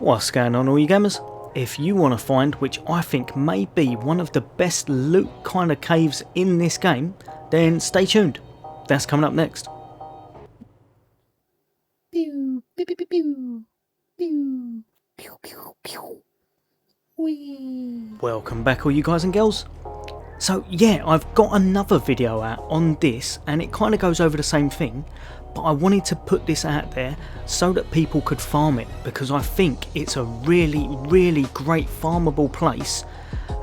What's going on, all you gamers? If you want to find which I think may be one of the best loot kind of caves in this game, then stay tuned. That's coming up next. Pew, pew, pew, pew, pew. Pew, pew, pew, pew. Whee. Welcome back, all you guys and girls. So yeah, I've got another video out on this and it kind of goes over the same thing, but I wanted to put this out there so that people could farm it, because I think it's a really great farmable place,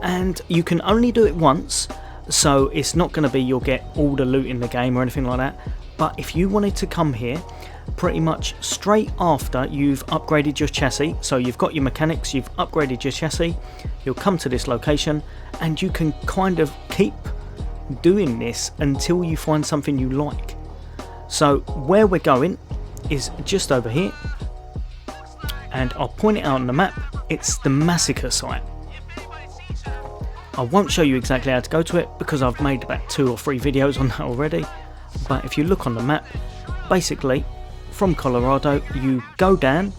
and you can only do it once, so it's not going to be you'll get all the loot in the game or anything like that. But if you wanted to come here pretty much straight after you've upgraded your chassis, so you've got your mechanics, you've upgraded your chassis, you'll come to this location and you can kind of keep doing this until you find something you like. So where we're going is just over here, and I'll point it out on the map. It's the massacre site. I won't show you exactly how to go to it because I've made about 2 or 3 videos on that already, but if you look on the map, basically from Colorado you go down,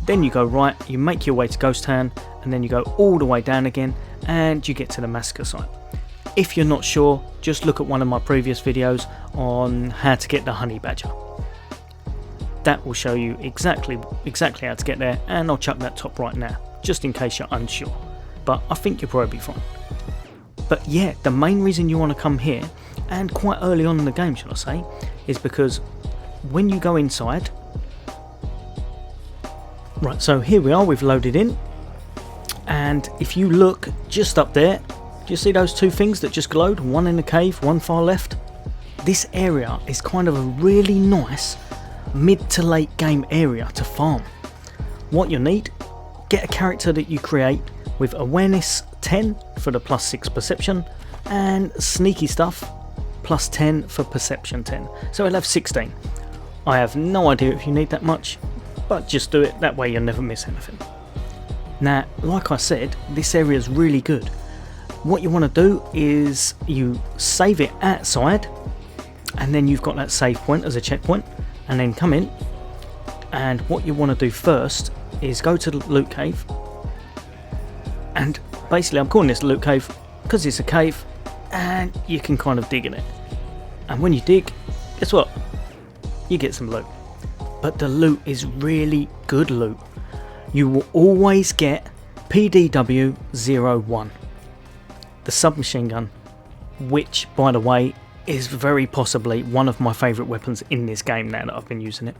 then you go right, you make your way to Ghost Town, and then you go all the way down again and you get to the massacre site. If you're not sure, just look at one of my previous videos on how to get the honey badger. That will show you exactly how to get there, and I'll chuck that top right now just in case you're unsure, but I think you'll probably be fine. But yeah, the main reason you want to come here, and quite early on in the game shall I say, is because when you go inside, right, so here we are, we've loaded in, and if you look just up there, do you see those 2 things that just glowed? One in the cave, one far left. This area is kind of a really nice mid to late game area to farm. What you need, get a character that you create with awareness 10 for the +6 perception, and sneaky stuff +10 for perception 10. So it'll have 16. I have no idea if you need that much, but just do it, that way you'll never miss anything. Now, like I said, this area is really good. What you want to do is you save it outside, and then you've got that save point as a checkpoint, and then come in, and what you want to do first is go to the loot cave, and basically I'm calling this a loot cave because it's a cave and you can kind of dig in it, and when you dig, guess what, you get some loot. But the loot is really good loot. You will always get PDW-01, the submachine gun, which by the way is very possibly one of my favourite weapons in this game now that I've been using it.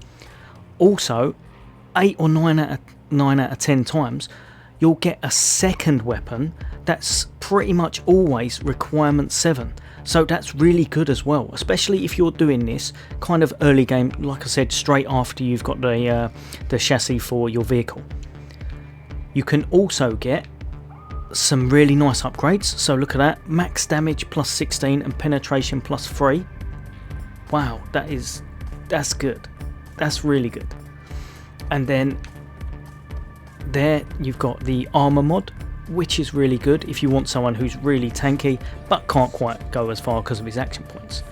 Also, 8 or 9 out of 10 times you'll get a second weapon that's pretty much always requirement 7, so that's really good as well, especially if you're doing this kind of early game, like I said, straight after you've got the chassis for your vehicle. You can also get some really nice upgrades, so look at that, max damage +16 and penetration +3. Wow, that's good, that's really good. And then there you've got the armor mod, which is really good if you want someone who's really tanky but can't quite go as far because of his action points.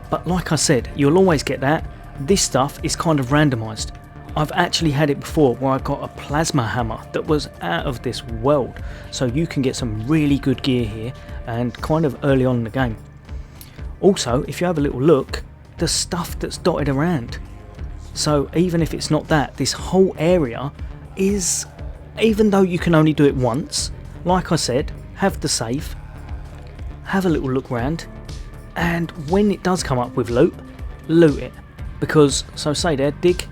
But like I said, you'll always get that. This stuff is kind of randomized. I've actually had it before where I got a plasma hammer that was out of this world, so you can get some really good gear here and kind of early on in the game. Also, if you have a little look, the stuff that's dotted around, so even if it's not that, this whole area is, even though you can only do it once, like I said, have the save, have a little look around, and when it does come up with loot, loot it, because, so say there, dig,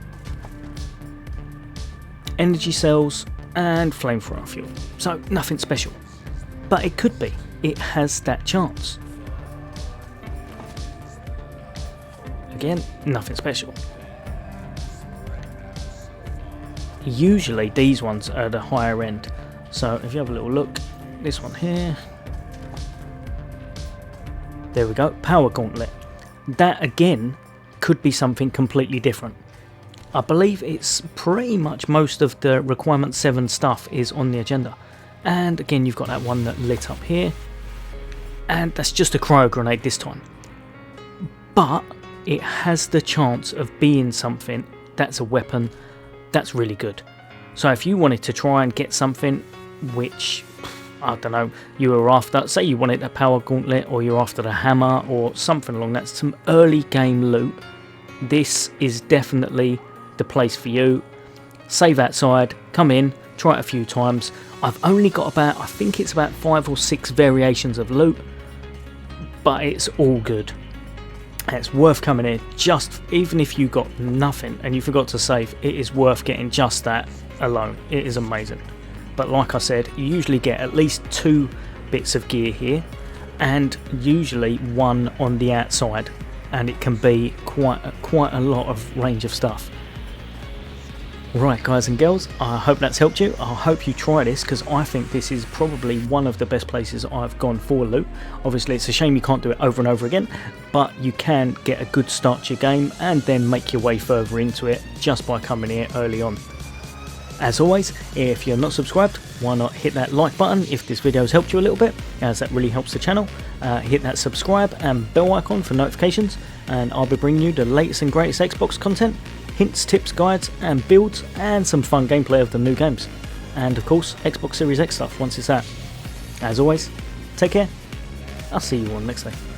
energy cells and flamethrower fuel, so nothing special, but it could be, it has that chance. Again, nothing special. Usually these ones are the higher end, so if you have a little look, this one here, there we go, power gauntlet, that again could be something completely different. I believe it's pretty much most of the requirement 7 stuff is on the agenda, and again you've got that one that lit up here, and that's just a cryo grenade this time, but it has the chance of being something that's a weapon that's really good. So if you wanted to try and get something which, I don't know, you were after, say you wanted a power gauntlet, or you're after the hammer or something along that, some early game loot, this is definitely the place for you. Save outside, come in, try it a few times. I've only got about, I think it's about 5 or 6 variations of loot, but it's all good. It's worth coming in, just even if you got nothing and you forgot to save, it is worth getting just that alone. It is amazing. But like I said, you usually get at least 2 bits of gear here, and usually 1 on the outside, and it can be quite a lot of range of stuff. Right guys and girls, I hope that's helped you. I hope you try this, because I think this is probably one of the best places I've gone for loot. Obviously it's a shame you can't do it over and over again, but you can get a good start to your game and then make your way further into it just by coming here early on. As always, if you're not subscribed, why not hit that like button if this video has helped you a little bit, as that really helps the channel. Hit that subscribe and bell icon for notifications, and I'll be bringing you the latest and greatest Xbox content, hints, tips, guides and builds, and some fun gameplay of the new games. And of course, Xbox Series X stuff once it's out. As always, take care. I'll see you all next day.